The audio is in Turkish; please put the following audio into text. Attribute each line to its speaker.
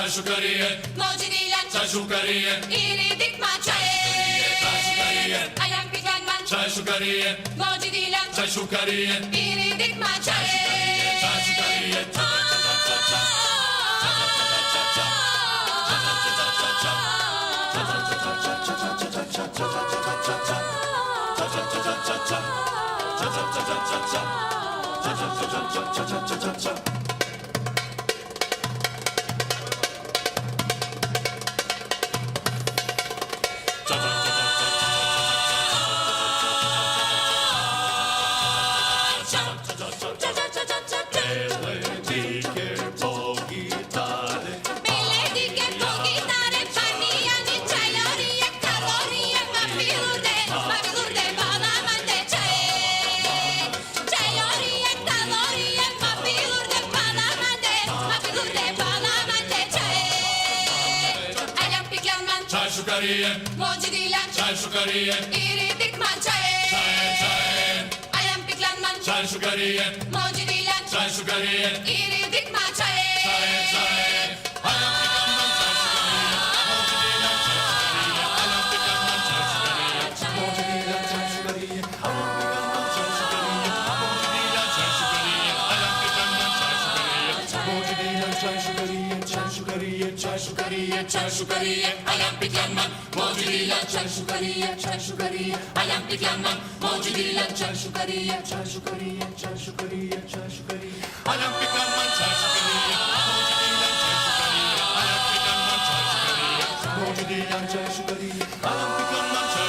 Speaker 1: Çay şu kariye,
Speaker 2: Mocidillen,
Speaker 1: çay şu kariye,
Speaker 2: iri dikma çay.
Speaker 1: çay şu kariye,
Speaker 2: Ayam piklanman,
Speaker 1: çay şu kariye,
Speaker 2: mocidillen,
Speaker 1: çay şu kariye,
Speaker 2: iri dikma çay.
Speaker 1: çay şu kariye, çay şu kariye,
Speaker 2: Mocidillen,
Speaker 1: çay şu kariye,
Speaker 2: iri dikma çay. Ayam piklanman,
Speaker 1: çay şu kariye,
Speaker 2: mocidillen,
Speaker 1: çay şu kariye,
Speaker 2: iri dikma çay.
Speaker 1: çay şu kariye, ayam piklanman, mocidillen, çay şu kariye, ayam piklanman, mocidillen, çay şu kariye, ayam piklanman, çay şu kariye, ayam piklanman, çay şu kariye, ayam piklanman, çay şu kariye, mocidillen, çay şu kariye, ayam piklanman, çay şu kariye, ayam piklanman, çay